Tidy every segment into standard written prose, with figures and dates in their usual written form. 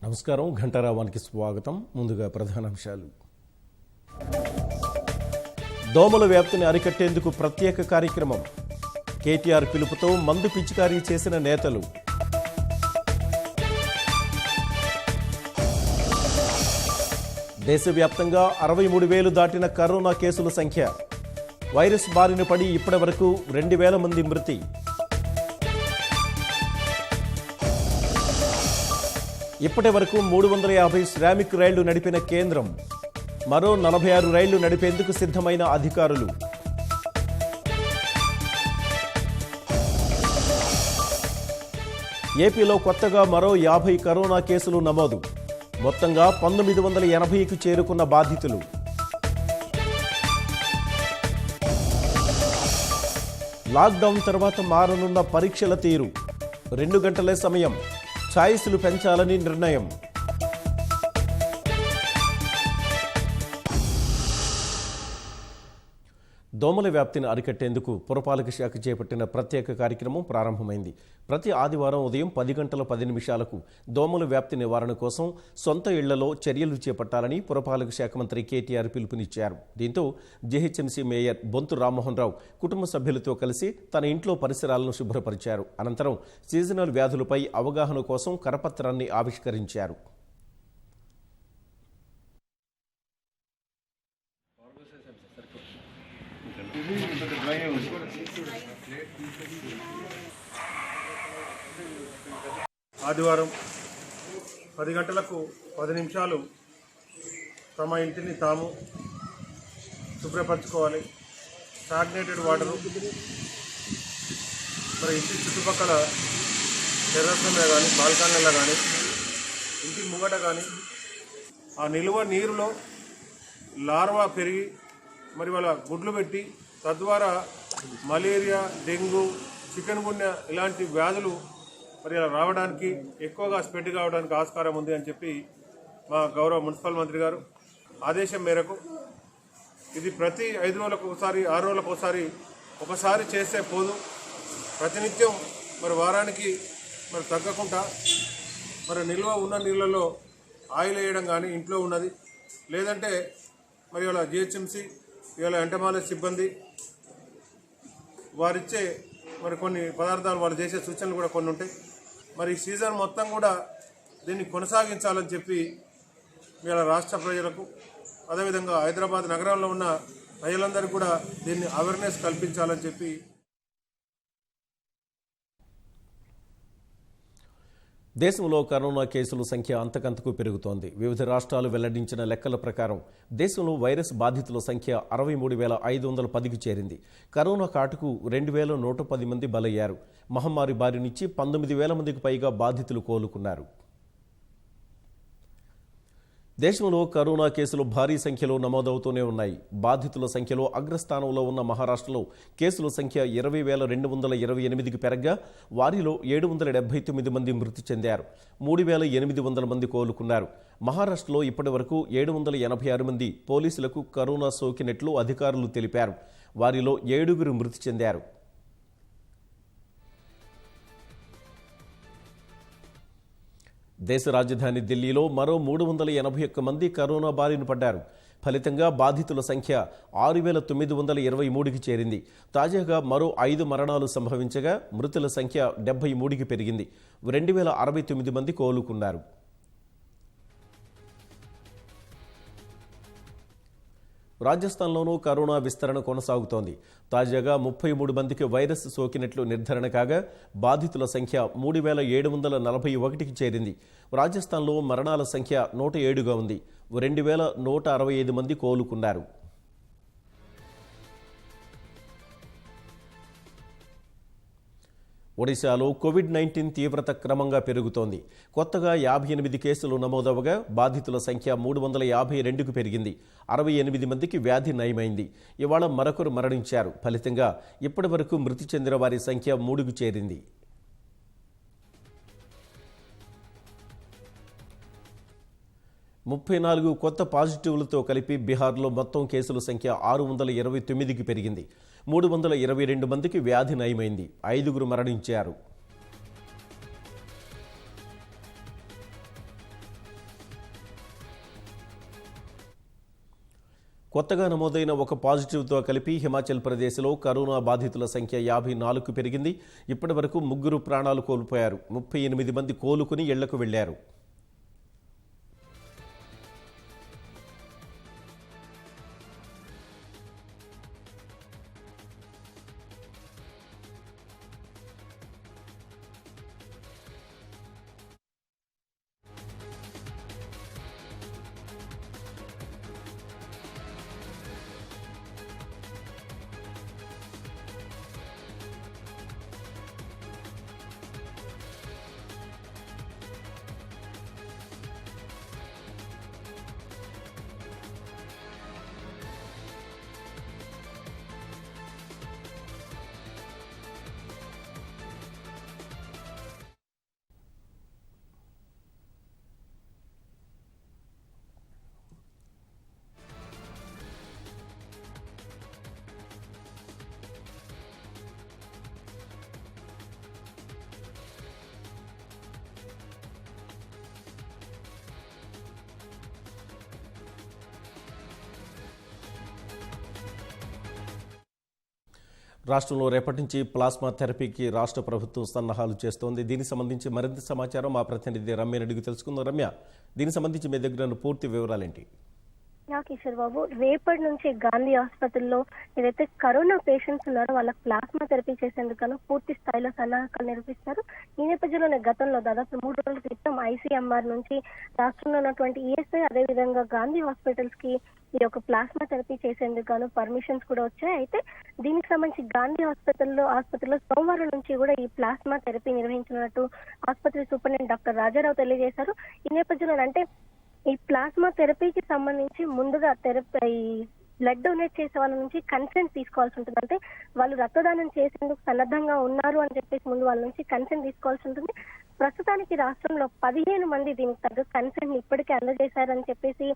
నమస్కారం. ఘంటారావానికి స్వాగతం. ముందుగా ప్రధానాంశాలు. దోమల వ్యాప్తిని అరికట్టేందుకు ప్రత్యేక కార్యక్రమం. కేటీఆర్ పిలుపుతో మందు పిచికారీ చేసిన నేతలు. దేశవ్యాప్తంగా 63,000 దాటిన కరోనా కేసుల సంఖ్య. వైరస్ బారిన పడి ఇప్పటివరకు 2,000 మంది మృతి. ఇప్పటి వరకు 350 శ్రామిక్ రైళ్లు నడిపిన కేంద్రం. మరో 46 రైళ్లు నడిపేందుకు సిద్ధమైన అధికారులు. ఏపీలో కొత్తగా మరో 50 కరోనా కేసులు నమోదు. మొత్తంగా 1980కు చేరుకున్న బాధితులు. లాక్డౌన్ తర్వాత మారనున్న పరీక్షల తీరు. 2 గంటలే సమయం. ఛాయిస్లు పెంచాలని నిర్ణయం. దోమల వ్యాప్తిని అరికట్టేందుకు పురపాలక శాఖ చేపట్టిన ప్రత్యేక కార్యక్రమం ప్రారంభమైంది. ప్రతి ఆదివారం ఉదయం 10 గంటల 10 నిమిషాలకు దోమల వ్యాప్తి నివారణ కోసం సొంత ఇళ్లలో చర్యలు చేపట్టాలని పురపాలక శాఖ మంత్రి కేటీఆర్ పిలుపునిచ్చారు. దీంతో జీహెచ్ఎంసీ మేయర్ బొంతు రామ్మోహన్ రావు కుటుంబ సభ్యులతో కలిసి తన ఇంట్లో పరిసరాలను శుభ్రపరిచారు. అనంతరం సీజనల్ వ్యాధులపై అవగాహన కోసం కరపత్రాన్ని ఆవిష్కరించారు. ఆదివారం 10 గంటలకు 10 నిమిషాలు తమ ఇంటిని తాము శుభ్రపరచుకోవాలి. స్టాగ్నేటెడ్ వాటరు మరి ఇంటి చుట్టుపక్కల టెర్రస్ మీద కానీ బాల్కనీలో కానీ ఇంటి ముంగట కానీ ఆ నిల్వ నీరులో లార్వా పెరిగి మరి వాళ్ళ గుడ్లు పెట్టి తద్వారా మలేరియా, డెంగ్యూ, చికెన్ గున్యా ఇలాంటి వ్యాధులు మరి ఇలా రావడానికి ఎక్కువగా స్ప్రెడ్ కావడానికి ఆస్కారం ఉంది అని చెప్పి మా గౌరవ మున్సిపల్ మంత్రి గారు ఆదేశం మేరకు ఇది ప్రతి 5 రోజులకు ఒకసారి 6 రోజులకు ఒకసారి చేస్తే పోదు. ప్రతినిత్యం మరి వారానికి మరి తగ్గకుండా మరి నిల్వ ఉన్న నీళ్ళలో ఆయిల్ వేయడం కానీ ఇంట్లో ఉన్నది లేదంటే మరి ఇవాళ జిహెచ్ఎంసీ ఇవాళ ఎంటమాలజీ సిబ్బంది వారిచ్చే మరి కొన్ని పదార్థాలు వాళ్ళు చేసే సూచనలు కూడా కొన్ని ఉంటాయి. మరి ఈ సీజన్ మొత్తం కూడా దీన్ని కొనసాగించాలని చెప్పి ఇవాళ రాష్ట్ర ప్రజలకు అదేవిధంగా హైదరాబాద్ నగరంలో ఉన్న ప్రజలందరికీ కూడా దీన్ని అవేర్నెస్ కల్పించాలని చెప్పి దేశంలో కరోనా కేసుల సంఖ్య అంతకంతకు పెరుగుతోంది. వివిధ రాష్ట్రాలు వెల్లడించిన లెక్కల ప్రకారం దేశంలో వైరస్ బాధితుల సంఖ్య 63,510కి చేరింది. కరోనా కాటుకు 2,110 మంది బలయ్యారు. మహమ్మారి బారి నుంచి 19,000 మందికి పైగా బాధితులు కోలుకున్నారు. దేశంలో కరోనా కేసులు భారీ సంఖ్యలో నమోదవుతూనే ఉన్నాయి. బాధితుల సంఖ్యలో అగ్రస్థానంలో ఉన్న మహారాష్ట్రలో కేసుల సంఖ్య 20,228కి పెరగ్గా వారిలో 779 మంది మృతి చెందారు. 3,800 మంది కోలుకున్నారు. మహారాష్ట్రలో ఇప్పటి వరకు 786 మంది పోలీసులకు కరోనా సోకినట్లు అధికారులు తెలిపారు. వారిలో 7 మృతి చెందారు. దేశ రాజధాని ఢిల్లీలో మరో 381 మంది కరోనా బారిన పడ్డారు. ఫలితంగా బాధితుల సంఖ్య 6,923కి చేరింది. తాజాగా మరో 5 మరణాలు సంభవించగా మృతుల సంఖ్య 73కి పెరిగింది. 2,069 మంది కోలుకున్నారు. రాజస్థాన్లోనూ కరోనా విస్తరణ కొనసాగుతోంది. తాజాగా 33 మందికి వైరస్ సోకినట్లు నిర్ధారణ కాగా బాధితుల సంఖ్య 3,741కి చేరింది. రాజస్థాన్లో మరణాల సంఖ్య 107గా ఉంది. 2,165 మంది కోలుకున్నారు. ఒడిశాలో కోవిడ్-19 తీవ్రత క్రమంగా పెరుగుతోంది. కొత్తగా 58 కేసులు నమోదవగా బాధితుల సంఖ్య 352కు పెరిగింది. 68 మందికి వ్యాధి నయమైంది. ఇవాళ మరొకరు మరణించారు. ఫలితంగా ఇప్పటి వరకు మృతి చెందిన వారి సంఖ్య 3కు చేరింది. ముప్పై 34 కొత్త పాజిటివ్లతో కలిపి బీహార్లో మొత్తం కేసుల సంఖ్య 629కి పెరిగింది. 322 మందికి వ్యాధి నయమైంది. 5 మరణించారు. కొత్తగా నమోదైన ఒక పాజిటివ్తో కలిపి హిమాచల్ ప్రదేశ్లో కరోనా బాధితుల సంఖ్య 54కు పెరిగింది. ఇప్పటి వరకు 3 ప్రాణాలు కోల్పోయారు. 38 మంది కోలుకుని ఇళ్లకు వెళ్లారు. రాష్ట్రంలో రేపటి నుంచి ప్లాస్మా థెరపీకి రాష్ట్ర ప్రభుత్వం సన్నాహాలు చేస్తోంది. దీనికి సంబంధించి మరింత సమాచారం మా ప్రతినిధి రమ్య అడిగి తెలుసుకుందాం. రమ్య, దీనికి సంబంధించి మీ దగ్గర పూర్తి వివరాలేంటి? కిషోర్ బాబు, రేపటి నుంచి గాంధీ ఆసుపత్రిలో ఏదైతే కరోనా పేషెంట్స్ ఉన్నారో వాళ్ళకి ప్లాస్మా థెరపీ చేసేందుకు పూర్తి స్థాయిలో సన్నాహకాలు నిర్వహిస్తారు. ఈ నేపథ్యంలోనే గతంలో దాదాపు 3 రోజుల క్రితం ఐసీఎంఆర్ నుంచి రాష్ట్రంలో ఉన్నటువంటి ఈఎస్ఐ అదేవిధంగా గాంధీ హాస్పిటల్స్ కి ఈ యొక్క ప్లాస్మా థెరపీ చేసేందుకు పర్మిషన్స్ కూడా వచ్చాయి. అయితే దీనికి సంబంధించి గాంధీ ఆసుపత్రిలో సోమవారం నుంచి కూడా ఈ ప్లాస్మా థెరపీ నిర్వహించినట్టు ఆసుపత్రి సూపరింటెండెంట్ డాక్టర్ రాజారావు తెలియజేశారు. ఈ నేపథ్యంలో అంటే ఈ ప్లాస్మా థెరపీకి సంబంధించి ముందుగా ఈ బ్లడ్ డొనేట్ చేసే వాళ్ళ నుంచి కన్సెంట్ తీసుకోవాల్సి ఉంటుంది. అంటే వాళ్ళు రక్తదానం చేసేందుకు సన్నద్ధంగా ఉన్నారు అని చెప్పేసి ముందు వాళ్ళ నుంచి కన్సెంట్ తీసుకోవాల్సి ఉంటుంది. ప్రస్తుతానికి రాష్ట్రంలో 15 మంది దీనికి తగ్గ కన్సెంట్ ఇప్పటికే అందజేశారని చెప్పేసి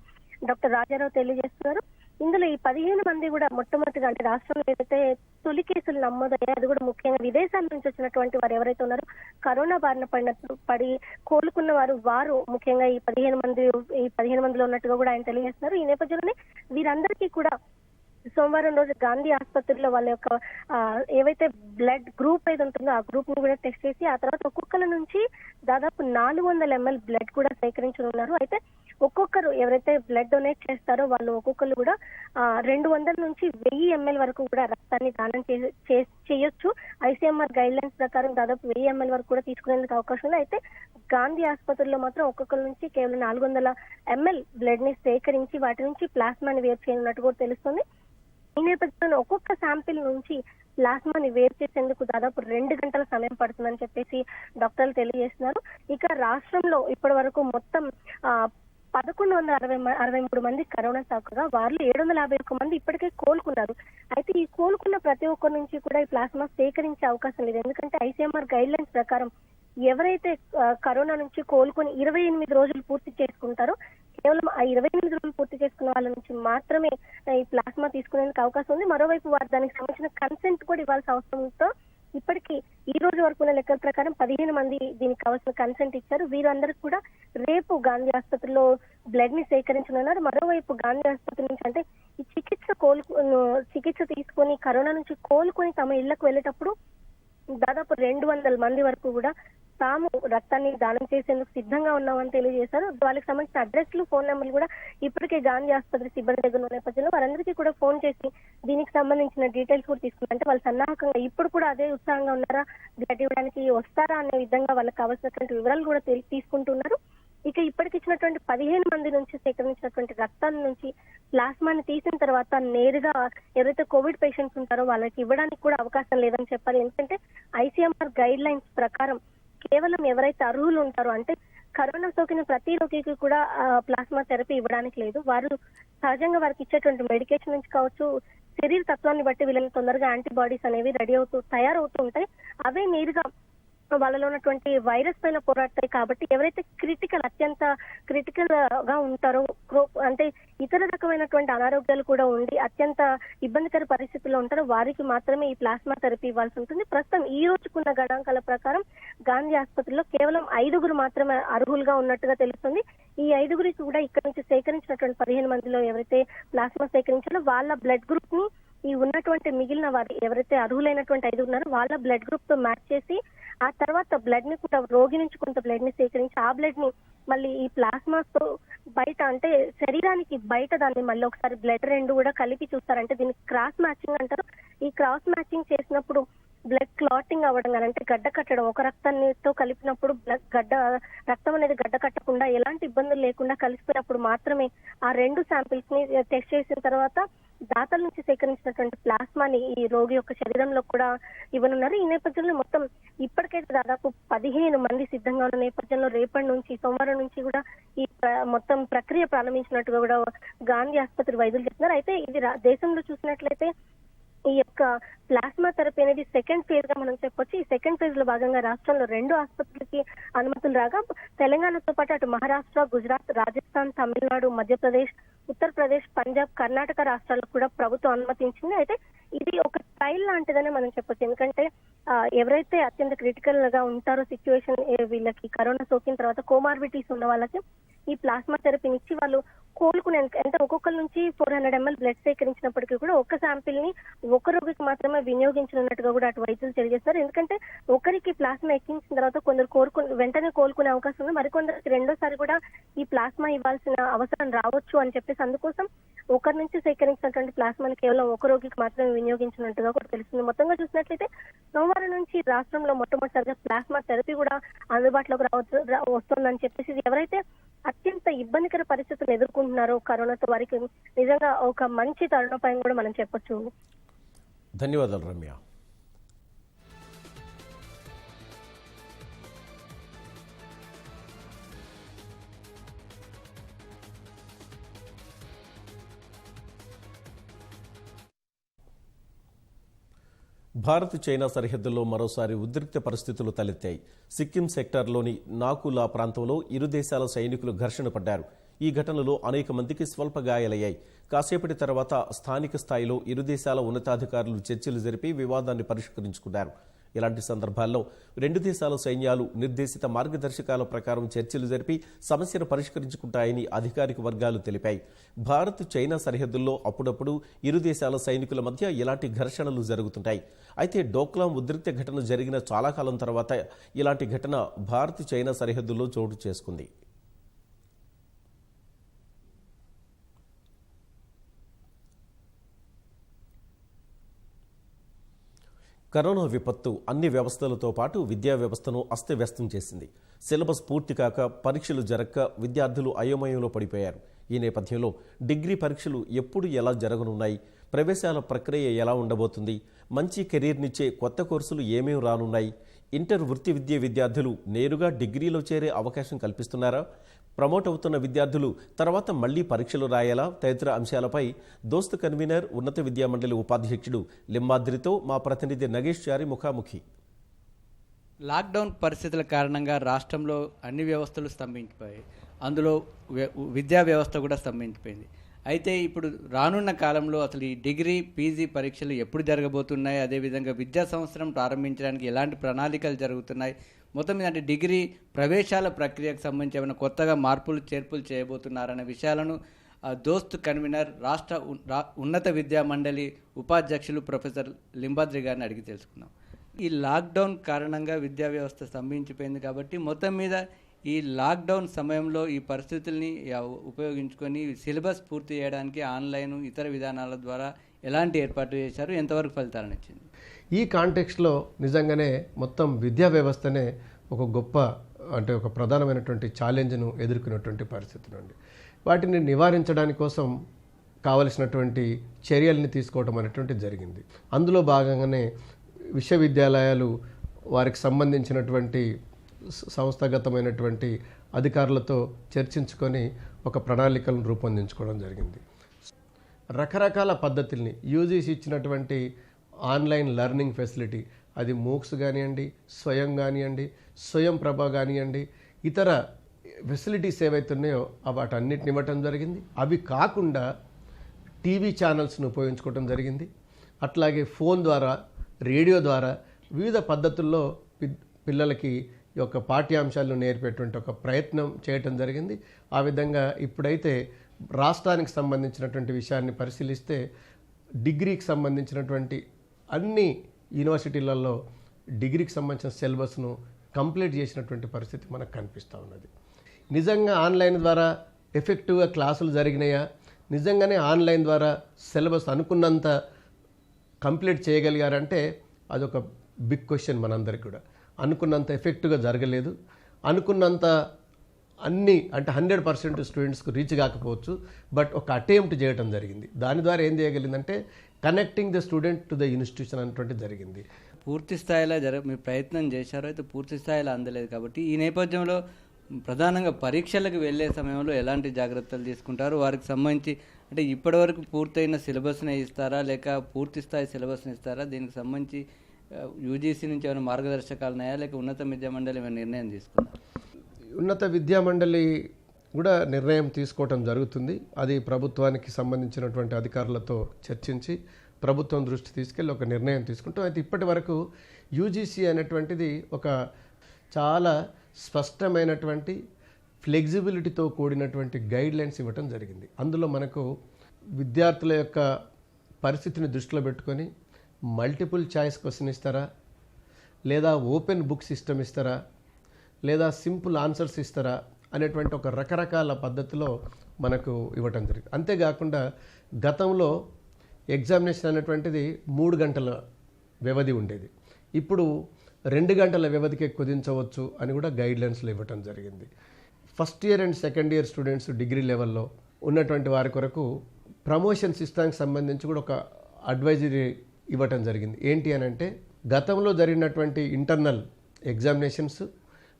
డాక్టర్ రాజారావు తెలియజేస్తున్నారు. ఇందులో ఈ 15 మంది కూడా మొట్టమొదటిగా అంటే రాష్ట్రంలో ఏదైతే తొలి కేసులు నమోదయ్యాయి అది కూడా ముఖ్యంగా విదేశాల నుంచి వచ్చినటువంటి వారు ఎవరైతే ఉన్నారో కరోనా బారిన పడి కోలుకున్న వారు ముఖ్యంగా ఈ 15 మందిలో ఉన్నట్టుగా కూడా ఆయన తెలియజేస్తున్నారు. ఈ నేపథ్యంలోనే వీరందరికీ కూడా సోమవారం రోజు గాంధీ ఆసుపత్రిలో వాళ్ళ యొక్క ఏవైతే బ్లడ్ గ్రూప్ ఏది ఉంటుందో ఆ గ్రూప్ ని కూడా టెస్ట్ చేసి ఆ తర్వాత ఒక్కొక్కరి నుంచి దాదాపు 400 ml బ్లడ్ కూడా సేకరించనున్నారు. అయితే ఒక్కొక్కరు ఎవరైతే బ్లడ్ డొనేట్ చేస్తారో వాళ్ళు ఒక్కొక్కరు కూడా 200 నుంచి 1000 ml వరకు కూడా రక్తాన్ని దానం చేయొచ్చు. ఐసీఎంఆర్ గైడ్ లైన్స్ ప్రకారం దాదాపు 1000 ml వరకు కూడా తీసుకునేందుకు అవకాశం ఉంది. అయితే గాంధీ ఆసుపత్రిలో మాత్రం ఒక్కొక్కరి నుంచి కేవలం 400 ml బ్లడ్ ని సేకరించి వాటి నుంచి ప్లాస్మాని వేరు చేయనున్నట్టు కూడా తెలుస్తుంది. ఈ నేపథ్యంలో ఒక్కొక్క శాంపిల్ నుంచి ప్లాస్మాని వేరు చేసేందుకు దాదాపు 2 గంటల సమయం పడుతుందని చెప్పేసి డాక్టర్లు తెలియజేస్తున్నారు. ఇక రాష్ట్రంలో ఇప్పటి వరకు మొత్తం 1163 మంది కరోనా సాకుగా వారిలో 751 మంది ఇప్పటికే కోలుకున్నారు. అయితే ఈ కోలుకున్న ప్రతి ఒక్కరి నుంచి కూడా ఈ ప్లాస్మా సేకరించే అవకాశం లేదు. ఎందుకంటే ఐసీఎంఆర్ గైడ్ లైన్స్ ప్రకారం ఎవరైతే కరోనా నుంచి కోలుకొని 28 రోజులు పూర్తి చేసుకుంటారో కేవలం ఆ 28 రోజులు పూర్తి చేసుకున్న వాళ్ళ నుంచి మాత్రమే ఈ ప్లాస్మా తీసుకునేందుకు అవకాశం ఉంది. మరోవైపు వారు దానికి సంబంధించిన కన్సెంట్ కూడా ఇవ్వాల్సిన అవసరంతో ఇప్పటికీ ఈ రోజు వరకు ఉన్న లెక్కల ప్రకారం 15 మంది దీనికి కావాల్సిన కన్సెంట్ ఇచ్చారు. వీరందరికీ కూడా రేపు గాంధీ ఆసుపత్రిలో బ్లడ్ ని సేకరించనున్నారు. మరోవైపు గాంధీ ఆసుపత్రి నుంచి అంటే ఈ చికిత్స తీసుకొని కరోనా నుంచి కోలుకొని తమ ఇళ్లకు వెళ్ళేటప్పుడు దాదాపు 200 మంది వరకు కూడా తాము రక్తాన్ని దానం చేసేందుకు సిద్ధంగా ఉన్నామని తెలియజేశారు. వాళ్ళకి సంబంధించిన అడ్రస్లు, ఫోన్ నెంబర్లు కూడా ఇప్పటికే గాంధీ ఆసుపత్రి సిబ్బంది దగ్గర ఉన్న నేపథ్యంలో వారందరికీ కూడా ఫోన్ చేసి దీనికి సంబంధించిన డీటెయిల్స్ కూడా తీసుకున్నారు. అంటే వాళ్ళు సన్నాహకంగా ఇప్పుడు కూడా అదే ఉత్సాహంగా ఉన్నారా, బ్లడ్ ఇవ్వడానికి వస్తారా అనే విధంగా వాళ్ళకి కావాల్సినటువంటి వివరాలు కూడా తీసుకుంటున్నారు. ఇక ఇప్పటికి ఇచ్చినటువంటి 15 మంది నుంచి సేకరించినటువంటి రక్తాల నుంచి ప్లాస్మాని తీసిన తర్వాత నేరుగా ఎవరైతే కోవిడ్ పేషెంట్స్ ఉంటారో వాళ్ళకి ఇవ్వడానికి కూడా అవకాశం లేదని చెప్పాలి. ఎందుకంటే ఐసీఎంఆర్ గైడ్ లైన్స్ ప్రకారం కేవలం ఎవరైతే అర్హులు ఉంటారో అంటే కరోనా సోకిన ప్రతి రోగికి కూడా ప్లాస్మా థెరపీ ఇవ్వడానికి లేదు. వారు సహజంగా వారికి ఇచ్చేటువంటి మెడికేషన్ నుంచి కావచ్చు, శరీర తత్వాన్ని బట్టి వీళ్ళని తొందరగా యాంటీబాడీస్ అనేవి తయారవుతూ ఉంటాయి. అవే నేరుగా వాళ్ళలో ఉన్నటువంటి వైరస్ పైన పోరాడతాయి. కాబట్టి ఎవరైతే అత్యంత క్రిటికల్ గా ఉంటారో, అంటే ఇతర రకమైనటువంటి అనారోగ్యాలు కూడా ఉండి అత్యంత ఇబ్బందికర పరిస్థితుల్లో ఉంటారో వారికి మాత్రమే ఈ ప్లాస్మా థెరపీ ఇవ్వాల్సి ఉంటుంది. ప్రస్తుతం ఈ రోజుకున్న గణాంకాల ప్రకారం గాంధీ ఆసుపత్రిలో కేవలం 5 మాత్రమే అర్హులుగా ఉన్నట్టుగా తెలుస్తుంది. ఈ 5గురికి కూడా ఇక్కడ నుంచి సేకరించినటువంటి 15 మందిలో ఎవరైతే ప్లాస్మా సేకరించారో వాళ్ళ బ్లడ్ గ్రూప్ ని ఈ ఉన్నటువంటి మిగిలిన వారు ఎవరైతే అర్హులైనటువంటి 5 ఉన్నారో వాళ్ళ బ్లడ్ గ్రూప్ తో మ్యాచ్ చేసి ఆ తర్వాత బ్లడ్ ని కూడా రోగి నుంచి కొంత బ్లడ్ ని సేకరించి ఆ బ్లడ్ ని మళ్ళీ ఈ ప్లాస్మాస్ తో బయట అంటే శరీరానికి బయట దాన్ని మళ్ళీ ఒకసారి బ్లడ్ రెండు కూడా కలిపి చూస్తారంటే దీన్ని క్రాస్ మ్యాచింగ్ అంటారు. ఈ క్రాస్ మ్యాచింగ్ చేసినప్పుడు బ్లడ్ క్లాటింగ్ అవ్వడం కానీ అంటే గడ్డ కట్టడం ఒక రక్తాన్నితో కలిపినప్పుడు రక్తం అనేది గడ్డ కట్టకుండా ఎలాంటి ఇబ్బందులు లేకుండా కలిసిపోయినప్పుడు మాత్రమే ఆ 2 శాంపిల్స్ ని టెస్ట్ చేసిన తర్వాత దాతల నుంచి సేకరించినటువంటి ప్లాస్మాని ఈ రోగి యొక్క శరీరంలో కూడా ఇవ్వనున్నారు. ఈ నేపథ్యంలో మొత్తం ఇప్పటికైతే దాదాపు 15 మంది సిద్ధంగా ఉన్న నేపథ్యంలో రేపటి నుంచి సోమవారం నుంచి కూడా ఈ మొత్తం ప్రక్రియ ప్రారంభించినట్టుగా కూడా గాంధీ ఆసుపత్రి వైద్యులు చెప్తున్నారు. అయితే ఇది దేశంలో చూసినట్లయితే ఈ యొక్క ప్లాస్మా థెరపీ అనేది సెకండ్ ఫేజ్ గా మనం చెప్పొచ్చు. ఈ సెకండ్ ఫేజ్ లో భాగంగా రాష్ట్రంలో 2 ఆసుపత్రులకి అనుమతులు రాగా తెలంగాణతో పాటు అటు మహారాష్ట్ర, గుజరాత్, రాజస్థాన్, తమిళనాడు, మధ్యప్రదేశ్, ఉత్తరప్రదేశ్, పంజాబ్, కర్ణాటక రాష్ట్రాలకు కూడా ప్రభుత్వం అనుమతించింది. అయితే ఇది ఒక ట్రయల్ లాంటిదని మనం చెప్పొచ్చు. ఎందుకంటే ఎవరైతే అత్యంత క్రిటికల్ గా ఉంటారో సిచ్యువేషన్ వీళ్ళకి కరోనా సోకిన తర్వాత కోమార్బిటీస్ ఉన్న వాళ్ళకి ఈ ప్లాస్మా థెరపీని ఇచ్చి వాళ్ళు కోలుకునే అంటే ఒక్కొక్కరి నుంచి 400 ml బ్లడ్ సేకరించినప్పటికీ కూడా ఒక్క శాంపిల్ ని ఒక రోగికి మాత్రమే వినియోగించినట్టుగా కూడా అటు వైద్యులు తెలియజేస్తారు. ఎందుకంటే ఒకరికి ప్లాస్మా ఎక్కించిన తర్వాత కొందరు వెంటనే కోలుకునే అవకాశం ఉంది, మరికొందరికి రెండోసారి కూడా ఈ ప్లాస్మా ఇవ్వాల్సిన అవసరం రావచ్చు అని చెప్పేసి అందుకోసం ఒకరి నుంచి సేకరించినటువంటి ప్లాస్మాని కేవలం ఒక రోగికి మాత్రమే వినియోగించినట్టుగా కూడా తెలుస్తుంది. మొత్తంగా చూసినట్లయితే సోమవారం నుంచి రాష్ట్రంలో మొట్టమొదటిసారిగా ప్లాస్మా థెరపీ కూడా అందుబాటులోకి వస్తుందని చెప్పేసి ఎవరైతే అత్యంత ఇబ్బందికర పరిస్థితులు ఎదుర్కొంటున్నారో కరోనాతో వారికి నిజంగా ఒక మంచి తరుణోపాయం కూడా మనం చెప్పొచ్చు. ధన్యవాదాలు రమ్య. భారత్ చైనా సరిహద్దుల్లో మరోసారి ఉద్రిక్త పరిస్థితులు తలెత్తాయి. సిక్కిం సెక్టార్లోని నాకులా ప్రాంతంలో ఇరు దేశాల సైనికులు ఘర్షణ పడ్డారు. ఈ ఘటనలో అనేక మందికి స్వల్ప గాయాలయ్యాయి. కాసేపటి తర్వాత స్థానిక స్థాయిలో ఇరు దేశాల ఉన్నతాధికారులు చర్చలు జరిపి వివాదాన్ని పరిష్కరించుకున్నారు. ఇలాంటి సందర్భాల్లో 2 దేశాల సైన్యాలు నిర్దేశిత మార్గదర్శకాల ప్రకారం చర్చలు జరిపి సమస్యను పరిష్కరించుకుంటాయని అధికారిక వర్గాలు తెలిపాయి. భారత్ చైనా సరిహద్దుల్లో అప్పుడప్పుడు ఇరు దేశాల సైనికుల మధ్య ఇలాంటి ఘర్షణలు జరుగుతుంటాయి. అయితే డోక్లాం ఉద్రిక్త ఘటన జరిగిన చాలా కాలం తర్వాత ఇలాంటి ఘటన భారత్ చైనా సరిహద్దుల్లో చోటు చేసుకుంది. కరోనా విపత్తు అన్ని వ్యవస్థలతో పాటు విద్యా వ్యవస్థను అస్తవ్యస్తం చేసింది. సిలబస్ పూర్తి కాక పరీక్షలు జరక్క విద్యార్థులు అయోమయంలో పడిపోయారు. ఈ నేపథ్యంలో డిగ్రీ పరీక్షలు ఎప్పుడు ఎలా జరగనున్నాయి, ప్రవేశాల ప్రక్రియ ఎలా ఉండబోతుంది, మంచి కెరీర్నిచ్చే కొత్త కోర్సులు ఏమేమి రానున్నాయి, ఇంటర్ వృత్తి విద్య విద్యార్థులు నేరుగా డిగ్రీలో చేరే అవకాశం కల్పిస్తున్నారా, ప్రమోట్ అవుతున్న విద్యార్థులు తర్వాత మళ్లీ పరీక్షలు రాయాలా తదితర అంశాలపై దోస్త్ కన్వీనర్ ఉన్నత విద్యామండలి ఉపాధ్యక్షుడు లింబాద్రితో మా ప్రతినిధి నగేష్ చారి ముఖాముఖి. లాక్డౌన్ పరిస్థితుల కారణంగా రాష్ట్రంలో అన్ని వ్యవస్థలు స్తంభించిపోయాయి. అందులో విద్యా వ్యవస్థ కూడా స్తంభించిపోయింది. అయితే ఇప్పుడు రానున్న కాలంలో అసలు ఈ డిగ్రీ పీజీ పరీక్షలు ఎప్పుడు జరగబోతున్నాయి, అదేవిధంగా విద్యా సంవత్సరం ప్రారంభించడానికి ఎలాంటి ప్రణాళికలు జరుగుతున్నాయి, మొత్తం మీద అంటే డిగ్రీ ప్రవేశాల ప్రక్రియకు సంబంధించి ఏమైనా కొత్తగా మార్పులు చేర్పులు చేయబోతున్నారనే విషయాలను దోస్త్ కన్వీనర్ రాష్ట్ర ఉన్నత విద్యా మండలి ఉపాధ్యక్షులు ప్రొఫెసర్ లింబాద్రి గారిని అడిగి తెలుసుకున్నాం. ఈ లాక్డౌన్ కారణంగా విద్యా వ్యవస్థ స్తంభించిపోయింది కాబట్టి మొత్తం మీద ఈ లాక్డౌన్ సమయంలో ఈ పరిస్థితుల్ని ఉపయోగించుకొని సిలబస్ పూర్తి చేయడానికి ఆన్లైన్ ఇతర విధానాల ద్వారా ఎలాంటి ఏర్పాట్లు చేశారు, ఎంతవరకు ఫలితాలను ఇచ్చింది? ఈ కాంటెక్స్ట్లో నిజంగానే మొత్తం విద్యా వ్యవస్థనే ఒక గొప్ప ఒక ప్రధానమైనటువంటి ఛాలెంజ్ను ఎదుర్కొన్నటువంటి పరిస్థితి నుండి వాటిని నివారించడానికి కోసం కావలసినటువంటి చర్యల్ని తీసుకోవడం అనేటువంటి జరిగింది. అందులో భాగంగానే విశ్వవిద్యాలయాలు వారికి సంబంధించినటువంటి సంస్థాగతమైనటువంటి అధికారులతో చర్చించుకొని ఒక ప్రణాళికలను రూపొందించుకోవడం జరిగింది. రకరకాల పద్ధతుల్ని యూజీసీ ఇచ్చినటువంటి ఆన్లైన్ లెర్నింగ్ ఫెసిలిటీ, అది మూక్స్ కానివ్వండి, స్వయం కానివ్వండి, స్వయం ప్రభ కానివ్వండి, ఇతర ఫెసిలిటీస్ ఏవైతున్నాయో వాటన్నిటిని ఇవ్వటం జరిగింది. అవి కాకుండా టీవీ ఛానల్స్ను ఉపయోగించుకోవడం జరిగింది. అట్లాగే ఫోన్ ద్వారా, రేడియో ద్వారా వివిధ పద్ధతుల్లో పిల్లలకి ఈ యొక్క పాఠ్యాంశాలను నేర్పేటువంటి ఒక ప్రయత్నం చేయటం జరిగింది. ఆ విధంగా ఇప్పుడైతే రాష్ట్రానికి సంబంధించినటువంటి విషయాన్ని పరిశీలిస్తే డిగ్రీకి సంబంధించినటువంటి అన్ని యూనివర్సిటీలలో డిగ్రీకి సంబంధించిన సిలబస్ను కంప్లీట్ చేసినటువంటి పరిస్థితి మనకు కనిపిస్తూ ఉన్నది. నిజంగా ఆన్లైన్ ద్వారా ఎఫెక్టివ్గా క్లాసులు జరిగినాయా, నిజంగానే ఆన్లైన్ ద్వారా సిలబస్ అనుకున్నంత కంప్లీట్ చేయగలిగారంటే అదొక బిగ్ క్వశ్చన్ మనందరికీ కూడా. అనుకున్నంత ఎఫెక్టివ్గా జరగలేదు, అనుకున్నంత అన్ని అంటే 100% స్టూడెంట్స్కు రీచ్ కాకపోవచ్చు, బట్ ఒక అటెంప్ట్ చేయడం జరిగింది. దాని ద్వారా ఏం చేయగలిగిందంటే connecting the student to the institution అనేటువంటి జరిగింది. పూర్తి స్థాయిలో మీరు ప్రయత్నం చేశారు, అయితే పూర్తి స్థాయిలో అందలేదు. కాబట్టి ఈ నేపథ్యంలో ప్రధానంగా పరీక్షలకు వెళ్ళే సమయంలో ఎలాంటి జాగ్రత్తలు తీసుకుంటారు? వారికి సంబంధించి అంటే ఇప్పటివరకు పూర్తయిన సిలబస్ని ఇస్తారా, లేక పూర్తి స్థాయి సిలబస్ని ఇస్తారా? దీనికి సంబంధించి యూజీసీ నుంచి ఏమైనా మార్గదర్శకాలు ఉన్నాయా, లేక ఉన్నత విద్యామండలి ఏమైనా నిర్ణయం తీసుకున్నారు? ఉన్నత విద్యామండలి కూడా నిర్ణయం తీసుకోవటం జరుగుతుంది. అది ప్రభుత్వానికి సంబంధించినటువంటి అధికారులతో చర్చించి ప్రభుత్వం దృష్టి తీసుకెళ్ళి ఒక నిర్ణయం తీసుకుంటాం. అయితే ఇప్పటి వరకు యూజీసీ అనేటువంటిది ఒక చాలా స్పష్టమైనటువంటి ఫ్లెక్సిబిలిటీతో కూడినటువంటి గైడ్లైన్స్ ఇవ్వటం జరిగింది. అందులో మనకు విద్యార్థుల యొక్క పరిస్థితిని దృష్టిలో పెట్టుకొని మల్టిపుల్ చాయిస్ క్వశ్చన్ ఇస్తారా, లేదా ఓపెన్ బుక్ సిస్టమ్ ఇస్తారా, లేదా సింపుల్ ఆన్సర్స్ ఇస్తారా అనేటువంటి ఒక రకరకాల పద్ధతిలో మనకు ఇవ్వటం జరిగింది. అంతేకాకుండా గతంలో ఎగ్జామినేషన్ అనేటువంటిది 3 గంటల వ్యవధి ఉండేది, ఇప్పుడు 2 గంటల వ్యవధికి కుదించవచ్చు అని కూడా గైడ్లైన్స్లో ఇవ్వటం జరిగింది. First year and second year students degree లెవెల్లో ఉన్నటువంటి వారి కొరకు ప్రమోషన్ సిస్టానికి సంబంధించి కూడా ఒక అడ్వైజరీ ఇవ్వటం జరిగింది. ఏంటి అని అంటే గతంలో జరిగినటువంటి ఇంటర్నల్ ఎగ్జామినేషన్స్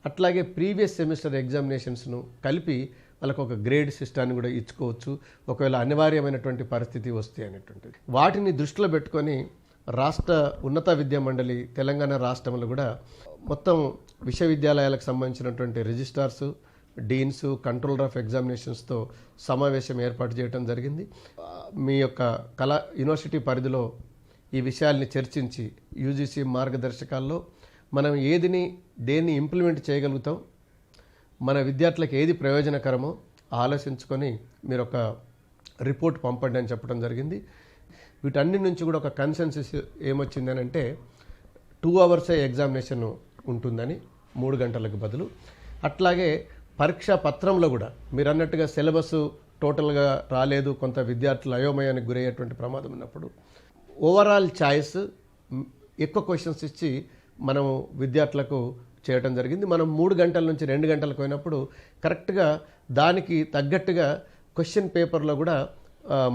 అట్లాగే ప్రీవియస్ సెమిస్టర్ ఎగ్జామినేషన్స్ను కలిపి వాళ్ళకు ఒక గ్రేడ్ సిస్టాన్ని కూడా ఇచ్చుకోవచ్చు ఒకవేళ అనివార్యమైనటువంటి పరిస్థితి వస్తే అనేటువంటిది. వాటిని దృష్టిలో పెట్టుకొని రాష్ట్ర ఉన్నత విద్యా మండలి తెలంగాణ రాష్ట్రంలో కూడా మొత్తం విశ్వవిద్యాలయాలకు సంబంధించినటువంటి రిజిస్ట్రార్స్, డీన్స్, కంట్రోలర్ ఆఫ్ ఎగ్జామినేషన్స్తో సమావేశం ఏర్పాటు చేయడం జరిగింది. మీ యొక్క యూనివర్సిటీ పరిధిలో ఈ విషయాల్ని చర్చించి యూజీసీ మార్గదర్శకాల్లో మనం దేన్ని ఇంప్లిమెంట్ చేయగలుగుతాం, మన విద్యార్థులకు ఏది ప్రయోజనకరమో ఆలోచించుకొని మీరు ఒక రిపోర్ట్ పంపండి అని చెప్పడం జరిగింది. వీటన్ని నుంచి కూడా ఒక కన్సెన్సస్ ఏమొచ్చిందని అంటే 2 hours ఎగ్జామినేషన్ ఉంటుందని 3 గంటలకు బదులు. అట్లాగే పరీక్షా పత్రంలో కూడా మీరు అన్నట్టుగా సిలబస్ టోటల్గా రాలేదు, కొంత విద్యార్థులు అయోమయానికి గురయ్యేటువంటి ప్రమాదం ఉన్నప్పుడు ఓవరాల్ ఛాయిస్ ఎక్కువ క్వశ్చన్స్ ఇచ్చి మనం విద్యార్థులకు చేయడం జరిగింది. మనం 3 గంటల నుంచి 2 గంటలకు పోయినప్పుడు కరెక్ట్గా దానికి తగ్గట్టుగా క్వశ్చన్ పేపర్లో కూడా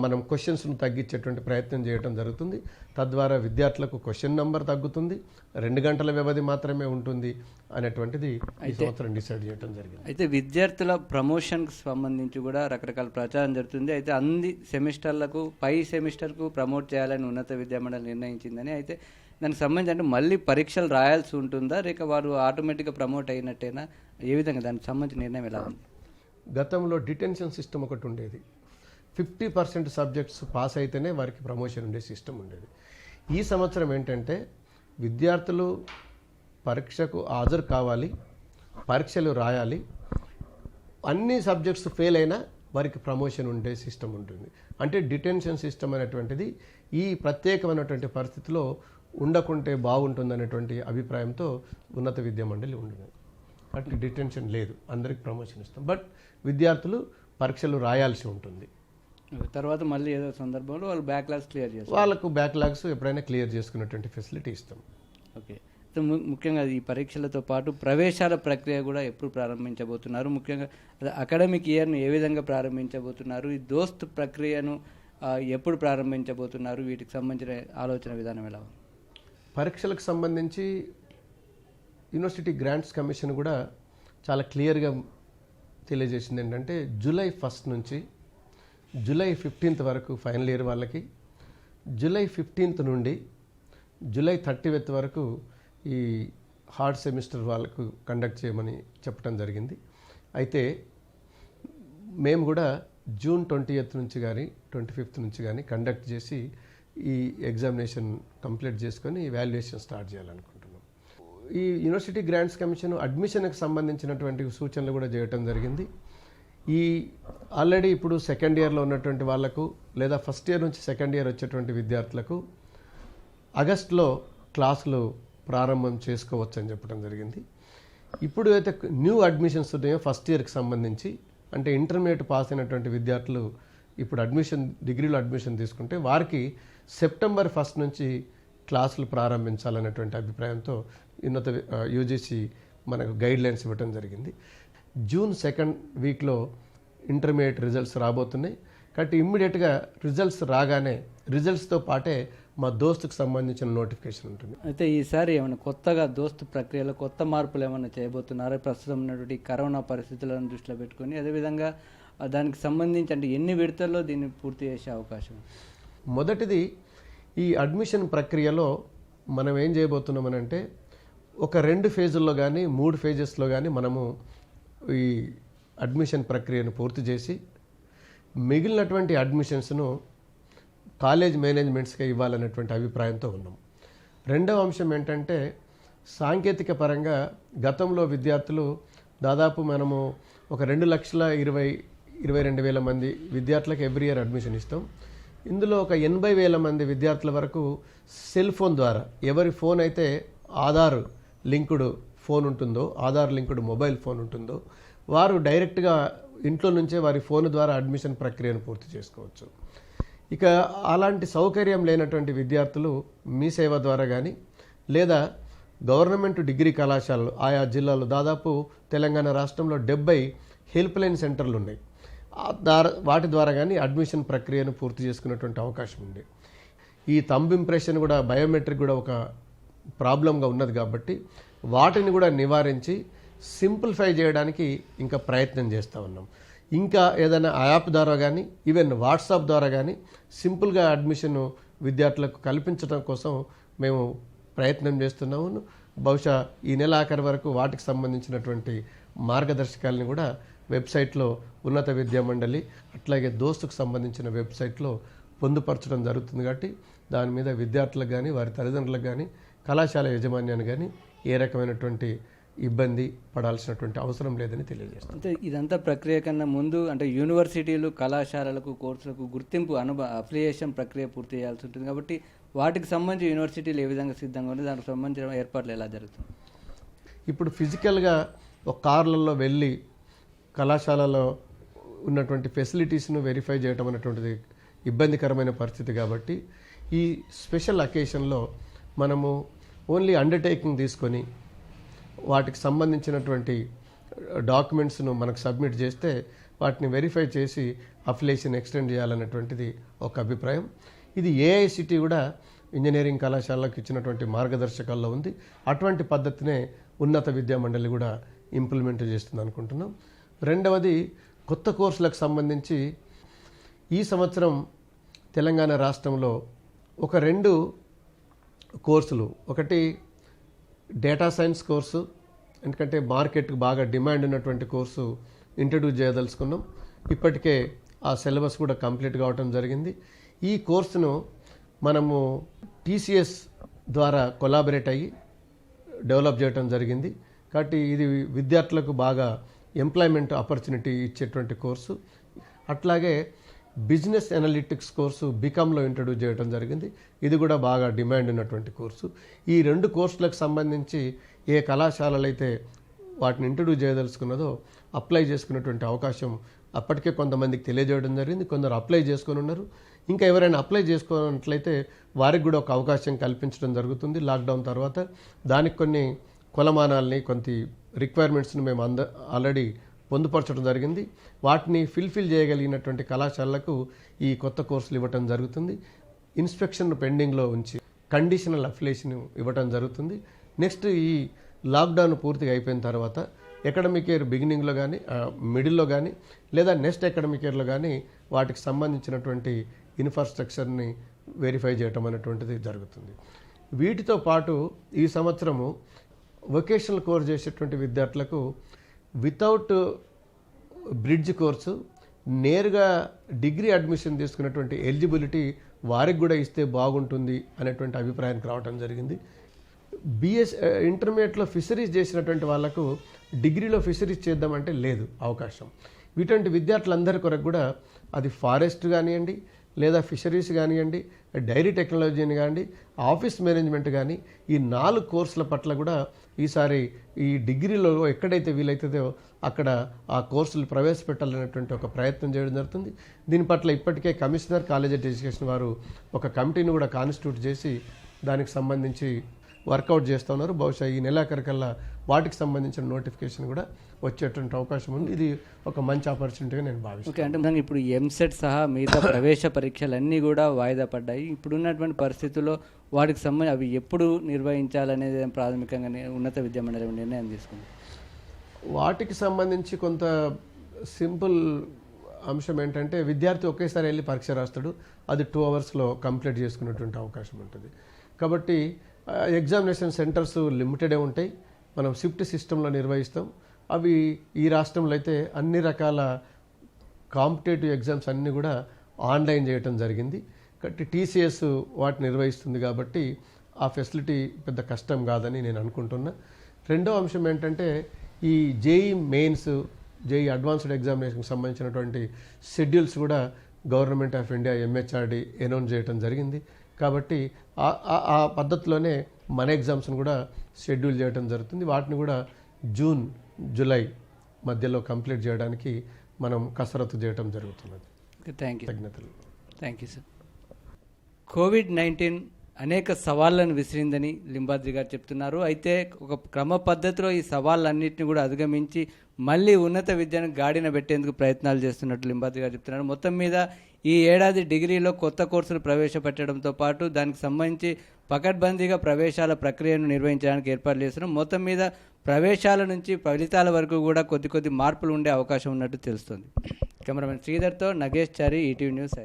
మనం క్వశ్చన్స్ను తగ్గించేటువంటి ప్రయత్నం చేయడం జరుగుతుంది. తద్వారా విద్యార్థులకు క్వశ్చన్ నెంబర్ తగ్గుతుంది, 2 గంటల వ్యవధి మాత్రమే ఉంటుంది అనేటువంటిది ఈ సంవత్సరం డిసైడ్ చేయడం జరిగింది. అయితే విద్యార్థుల ప్రమోషన్కి సంబంధించి కూడా రకరకాల ప్రచారం జరుగుతుంది. అయితే అన్ని సెమిస్టర్లకు పై సెమిస్టర్కు ప్రమోట్ చేయాలని ఉన్నత విద్యామండలి నిర్ణయించిందని. అయితే దానికి సంబంధించి అంటే మళ్ళీ పరీక్షలు రాయాల్సి ఉంటుందా, లేక వారు ఆటోమేటిక్గా ప్రమోట్ అయినట్టేనా, ఏ విధంగా దానికి సంబంధించిన నిర్ణయం ఎలా ఉంది? గతంలో డిటెన్షన్ సిస్టమ్ ఒకటి ఉండేది, 50% సబ్జెక్ట్స్ పాస్ అయితేనే వారికి ప్రమోషన్ ఉండే సిస్టమ్ ఉండేది. ఈ సంవత్సరం ఏంటంటే విద్యార్థులు పరీక్షకు హాజరు కావాలి, పరీక్షలు రాయాలి, అన్ని సబ్జెక్ట్స్ ఫెయిల్ అయినా వారికి ప్రమోషన్ ఉండే సిస్టమ్ ఉంటుంది. అంటే డిటెన్షన్ సిస్టమ్ అనేటువంటిది ఈ ప్రత్యేకమైనటువంటి పరిస్థితిలో ఉండకుంటే బాగుంటుందనేటువంటి అభిప్రాయంతో ఉన్నత విద్యా మండలి ఉండదు. అటు డిటెన్షన్ లేదు, అందరికి ప్రమోషన్ ఇస్తాం, బట్ విద్యార్థులు పరీక్షలు రాయాల్సి ఉంటుంది. తర్వాత మళ్ళీ ఏదో సందర్భంలో వాళ్ళు బ్యాక్లాగ్స్ క్లియర్ చేస్తారు, వాళ్ళకు బ్యాక్లాగ్స్ ఎప్పుడైనా క్లియర్ చేసుకునేటువంటి ఫెసిలిటీ ఇస్తాం. ఓకే. ముఖ్యంగా ఈ పరీక్షలతో పాటు ప్రవేశాల ప్రక్రియ కూడా ఎప్పుడు ప్రారంభించబోతున్నారు? ముఖ్యంగా అకాడమిక్ ఇయర్ను ఏ విధంగా ప్రారంభించబోతున్నారు? ఈ దోస్త్ ప్రక్రియను ఎప్పుడు ప్రారంభించబోతున్నారు? వీటికి సంబంధించిన ఆలోచన విధానం ఎలా ఉంది? పరీక్షలకు సంబంధించి యూనివర్సిటీ గ్రాంట్స్ కమిషన్ కూడా చాలా క్లియర్గా తెలియజేసింది ఏంటంటే జూలై 1 నుంచి జూలై 15 వరకు ఫైనల్ ఇయర్ వాళ్ళకి, జూలై 15 నుండి జూలై 30 వరకు ఈ హార్డ్ సెమిస్టర్ వాళ్ళకు కండక్ట్ చేయమని చెప్పడం జరిగింది. అయితే మేము కూడా జూన్ 20th నుంచి కానీ 25th నుంచి కానీ కండక్ట్ చేసి ఈ ఎగ్జామినేషన్ కంప్లీట్ చేసుకొని వాల్యుయేషన్ స్టార్ట్ చేయాలనుకుంటున్నాం. ఈ యూనివర్సిటీ గ్రాంట్స్ కమిషన్ అడ్మిషన్కి సంబంధించినటువంటి సూచనలు కూడా చేయటం జరిగింది. ఈ ఆల్రెడీ ఇప్పుడు సెకండ్ ఇయర్లో ఉన్నటువంటి వాళ్లకు లేదా ఫస్ట్ ఇయర్ నుంచి సెకండ్ ఇయర్ వచ్చేటువంటి విద్యార్థులకు ఆగస్టులో క్లాసులు ప్రారంభం చేసుకోవచ్చు అని చెప్పడం జరిగింది. ఇప్పుడు అయితే న్యూ అడ్మిషన్స్ ఉన్నాయో ఫస్ట్ ఇయర్కి సంబంధించి, అంటే ఇంటర్మీడియట్ పాస్ అయినటువంటి విద్యార్థులు ఇప్పుడు డిగ్రీలో అడ్మిషన్ తీసుకుంటే వారికి సెప్టెంబర్ 1 నుంచి క్లాసులు ప్రారంభించాలనేటువంటి అభిప్రాయంతో యూజీసీ మనకు గైడ్ లైన్స్ ఇవ్వడం జరిగింది. జూన్ 2nd వీక్లో ఇంటర్మీడియట్ రిజల్ట్స్ రాబోతున్నాయి. కాబట్టి ఇమ్మీడియట్గా రిజల్ట్స్ రాగానే రిజల్ట్స్తో పాటే మా దోస్తుకు సంబంధించిన నోటిఫికేషన్ ఉంటుంది. అయితే ఈసారి ఏమైనా కొత్తగా దోస్తు ప్రక్రియలో కొత్త మార్పులు ఏమైనా చేయబోతున్నారా? ప్రస్తుతం ఉన్నటువంటి కరోనా పరిస్థితులను దృష్టిలో పెట్టుకొని, అదేవిధంగా దానికి సంబంధించి అంటే ఎన్ని విడతల్లో దీన్ని పూర్తి చేసే అవకాశం? మొదటిది, ఈ అడ్మిషన్ ప్రక్రియలో మనం ఏం చేయబోతున్నామనంటే ఒక 2 ఫేజుల్లో కానీ 3 ఫేజెస్లో కానీ మనము ఈ అడ్మిషన్ ప్రక్రియను పూర్తి చేసి మిగిలినటువంటి అడ్మిషన్స్ను కాలేజ్ మేనేజ్మెంట్స్గా ఇవ్వాలనేటువంటి అభిప్రాయంతో ఉన్నాం. రెండవ అంశం ఏంటంటే సాంకేతిక పరంగా గతంలో విద్యార్థులు దాదాపు మనము ఒక 2,22,000 మంది విద్యార్థులకు ఎవ్రీ ఇయర్ అడ్మిషన్ ఇస్తాం. ఇందులో ఒక 80,000 మంది విద్యార్థుల వరకు సెల్ ఫోన్ ద్వారా, ఎవరి ఫోన్ అయితే ఆధార్ లింక్డ్ ఫోన్ ఉంటుందో, ఆధార్ లింక్డ్ మొబైల్ ఫోన్ ఉంటుందో, వారు డైరెక్ట్గా ఇంట్లో నుంచే వారి ఫోన్ ద్వారా అడ్మిషన్ ప్రక్రియను పూర్తి చేసుకోవచ్చు. ఇక అలాంటి సౌకర్యం లేనటువంటి విద్యార్థులు మీ సేవ ద్వారా కానీ లేదా గవర్నమెంట్ డిగ్రీ కళాశాలలు ఆయా జిల్లాలో దాదాపు తెలంగాణ రాష్ట్రంలో 70 హెల్ప్ లైన్ సెంటర్లు ఉన్నాయి. వాటి ద్వారా కానీ అడ్మిషన్ ప్రక్రియను పూర్తి చేసుకునేటువంటి అవకాశం ఉంది. ఈ థంబ్ ఇంప్రెషన్ కూడా, బయోమెట్రిక్ కూడా ఒక ప్రాబ్లంగా ఉన్నది కాబట్టి వాటిని కూడా నివారించి సింప్లిఫై చేయడానికి ఇంకా ప్రయత్నం చేస్తూ ఉన్నాం. ఇంకా ఏదైనా యాప్ ద్వారా కానీ ఈవెన్ వాట్సాప్ ద్వారా కానీ సింపుల్గా అడ్మిషన్ విద్యార్థులకు కల్పించడం కోసం మేము ప్రయత్నం చేస్తున్నాము. బహుశా ఈ నెల ఆఖరి వరకు వాటికి సంబంధించినటువంటి మార్గదర్శకాలని కూడా వెబ్సైట్లో ఉన్నత విద్యా మండలి అట్లాగే దోస్తుకు సంబంధించిన వెబ్సైట్లో పొందుపరచడం జరుగుతుంది. కాబట్టి దాని మీద విద్యార్థులకు కానీ వారి తల్లిదండ్రులకు కానీ కళాశాల యాజమాన్యాన్ని కానీ ఏ రకమైనటువంటి ఇబ్బంది పడాల్సినటువంటి అవసరం లేదని తెలియజేస్తాం. అంటే ఇదంతా ప్రక్రియ కన్నా ముందు అంటే యూనివర్సిటీలు, కళాశాలలకు, కోర్సులకు గుర్తింపు అఫిలియేషన్ ప్రక్రియ పూర్తి చేయాల్సి ఉంటుంది. కాబట్టి వాటికి సంబంధించి యూనివర్సిటీలు ఏ విధంగా సిద్ధంగా ఉంది, దానికి సంబంధించిన ఏర్పాట్లు ఎలా జరుగుతుంది? ఇప్పుడు ఫిజికల్గా ఒక కార్లలో వెళ్ళి కళాశాలలో ఉన్నటువంటి ఫెసిలిటీస్ను వెరిఫై చేయడం అనేటువంటిది ఇబ్బందికరమైన పరిస్థితి. కాబట్టి ఈ స్పెషల్ అకేషన్లో మనము ఓన్లీ అండర్టేకింగ్ తీసుకొని వాటికి సంబంధించినటువంటి డాక్యుమెంట్స్ను మనకు సబ్మిట్ చేస్తే వాటిని వెరిఫై చేసి అఫిలియేషన్ ఎక్స్టెండ్ చేయాలన్నటువంటిది ఒక అభిప్రాయం. ఇది ఏఐసిటి కూడా ఇంజనీరింగ్ కళాశాలకు ఇచ్చినటువంటి మార్గదర్శకాల్లో ఉంది. అటువంటి పద్ధతినే ఉన్నత విద్యా మండలి కూడా ఇంప్లిమెంట్ చేస్తుంది అనుకుంటున్నాం. రెండవది, కొత్త కోర్సులకు సంబంధించి ఈ సంవత్సరం తెలంగాణ రాష్ట్రంలో ఒక 2 కోర్సులు, ఒకటి డేటా సైన్స్ కోర్సు, ఎందుకంటే మార్కెట్కి బాగా డిమాండ్ ఉన్నటువంటి కోర్సు ఇంట్రడ్యూస్ చేయదలుచుకున్నాం. ఇప్పటికే ఆ సిలబస్ కూడా కంప్లీట్ కావటం జరిగింది. ఈ కోర్సును మనము టీసీఎస్ ద్వారా కొలాబరేట్ అయ్యి డెవలప్ చేయడం జరిగింది. కాబట్టి ఇది విద్యార్థులకు బాగా ఎంప్లాయ్మెంట్ ఆపర్చునిటీ ఇచ్చేటువంటి కోర్సు. అట్లాగే బిజినెస్ అనలిటిక్స్ కోర్సు బీకామ్లో ఇంట్రడ్యూస్ చేయడం జరిగింది. ఇది కూడా బాగా డిమాండ్ ఉన్నటువంటి కోర్సు. ఈ 2 కోర్సులకు సంబంధించి ఏ కళాశాలలు అయితే వాటిని ఇంట్రడ్యూస్ చేయదలుచుకున్నదో అప్లై చేసుకునేటువంటి అవకాశం అప్పటికే కొంతమందికి తెలియజేయడం జరిగింది. కొందరు అప్లై చేసుకొని ఉన్నారు. ఇంకా ఎవరైనా అప్లై చేసుకున్నట్లయితే వారికి కూడా ఒక అవకాశం కల్పించడం జరుగుతుంది. లాక్డౌన్ తర్వాత దానికి కొన్ని కొలమానాలని, కొంత రిక్వైర్మెంట్స్ని మేము ఆల్రెడీ పొందుపరచడం జరిగింది. వాటిని ఫిల్ఫిల్ చేయగలిగినటువంటి కళాశాలలకు ఈ కొత్త కోర్సులు ఇవ్వటం జరుగుతుంది. ఇన్స్పెక్షన్ పెండింగ్లో ఉంచి కండిషనల్ అఫిలియేషన్ ఇవ్వటం జరుగుతుంది. నెక్స్ట్ ఈ లాక్డౌన్ పూర్తిగా అయిపోయిన తర్వాత అకాడమిక్ ఇయర్ బిగినింగ్లో కానీ, మిడిల్లో కానీ లేదా నెక్స్ట్ అకాడమిక్ ఇయర్లో కానీ వాటికి సంబంధించినటువంటి ఇన్ఫ్రాస్ట్రక్చర్ని వెరిఫై చేయటం అనేటువంటిది జరుగుతుంది. వీటితో పాటు ఈ సంవత్సరము వొకేషనల్ కోర్స్ చేసేటువంటి విద్యార్థులకు వితౌట్ బ్రిడ్జ్ కోర్సు నేరుగా డిగ్రీ అడ్మిషన్ తీసుకున్నటువంటి ఎలిజిబిలిటీ వారికి కూడా ఇస్తే బాగుంటుంది అనేటువంటి అభిప్రాయానికి రావడం జరిగింది. బిఎస్ ఇంటర్మీడియట్లో ఫిషరీస్ చేసినటువంటి వాళ్ళకు డిగ్రీలో ఫిషరీస్ చేద్దామంటే లేదు అవకాశం. ఇటువంటి విద్యార్థులందరి కొరకు కూడా అది ఫారెస్ట్ కానివ్వండి, లేదా ఫిషరీస్ కానివ్వండి, డైరీ టెక్నాలజీని కానివ్వండి, ఆఫీస్ మేనేజ్మెంట్ కానీ, ఈ 4 కోర్సుల పట్ల కూడా ఈసారి ఈ డిగ్రీలో ఎక్కడైతే వీలైతుందో అక్కడ ఆ కోర్సులు ప్రవేశపెట్టాలనేటువంటి ఒక ప్రయత్నం చేయడం జరుగుతుంది. దీని పట్ల ఇప్పటికే కమిషనర్ కాలేజ్ ఆఫ్ ఎడ్యుకేషన్ వారు ఒక కమిటీని కూడా కాన్స్టిట్యూట్ చేసి దానికి సంబంధించి వర్కౌట్ చేస్తూ ఉన్నారు. బహుశా ఈ నెలాఖరికల్లా వాటికి సంబంధించిన నోటిఫికేషన్ కూడా వచ్చేటువంటి అవకాశం ఉంది. ఇది ఒక మంచి ఆపర్చునిటీగా నేను భావిస్తాను. ఓకే, అంటే ఇప్పుడు ఎంసెట్ సహా మిగతా ప్రవేశ పరీక్షలన్నీ కూడా వాయిదా పడ్డాయి. ఇప్పుడున్నటువంటి పరిస్థితుల్లో వాటికి సంబంధించి అవి ఎప్పుడు నిర్వహించాలనేది ప్రాథమికంగా ఉన్నత విద్యామండలి నిర్ణయం తీసుకుంది. వాటికి సంబంధించి కొంత సింపుల్ అంశం ఏంటంటే విద్యార్థి ఒకేసారి వెళ్ళి పరీక్ష రాస్తాడు, అది 2 అవర్స్లో కంప్లీట్ చేసుకునేటువంటి అవకాశం ఉంటుంది. కాబట్టి ఎగ్జామినేషన్ సెంటర్స్ లిమిటెడే ఉంటాయి. మనం షిఫ్ట్ సిస్టంలో నిర్వహిస్తాం. అవి ఈ రాష్ట్రంలో అయితే అన్ని రకాల కాంపిటేటివ్ ఎగ్జామ్స్ అన్నీ కూడా ఆన్లైన్ చేయటం జరిగింది. కాబట్టి టీసీఎస్ వాటిని నిర్వహిస్తుంది కాబట్టి ఆ ఫెసిలిటీ పెద్ద కష్టం కాదని నేను అనుకుంటున్నా. రెండో అంశం ఏంటంటే ఈ జేఈ మెయిన్స్, జేఈ అడ్వాన్స్డ్ ఎగ్జామినేషన్కి సంబంధించినటువంటి షెడ్యూల్స్ కూడా government of India MHRD announce చేయడం జరిగింది. కాబట్టి ఆ పద్ధతిలోనే మన ఎగ్జామ్స్ని కూడా షెడ్యూల్ చేయడం జరుగుతుంది. వాటిని కూడా జూన్, జూలై మధ్యలో కంప్లీట్ చేయడానికి మనం కసరత్తు చేయడం జరుగుతున్నది. కృతజ్ఞతలు. Thank you sir. కోవిడ్-19 అనేక సవాళ్లను విసిరిందని లింబాద్రి గారు చెప్తున్నారు. అయితే ఒక క్రమ పద్ధతిలో ఈ సవాళ్ళన్నింటినీ కూడా అధిగమించి మళ్ళీ ఉన్నత విద్యను గాడిన పెట్టేందుకు ప్రయత్నాలు చేస్తున్నట్టు లింబాద్రి గారు చెప్తున్నారు. మొత్తం మీద ఈ ఏడాది డిగ్రీలో కొత్త కోర్సులు ప్రవేశపెట్టడంతో పాటు దానికి సంబంధించి పకడ్బందీగా ప్రవేశాల ప్రక్రియను నిర్వహించడానికి ఏర్పాట్లు చేస్తున్నాం. మొత్తం మీద ప్రవేశాల నుంచి ఫలితాల వరకు కూడా కొద్ది మార్పులు ఉండే అవకాశం ఉన్నట్టు తెలుస్తుంది. కెమెరామెన్ శ్రీధర్తో నగేష్ చారి, ఈటీవీ న్యూస్.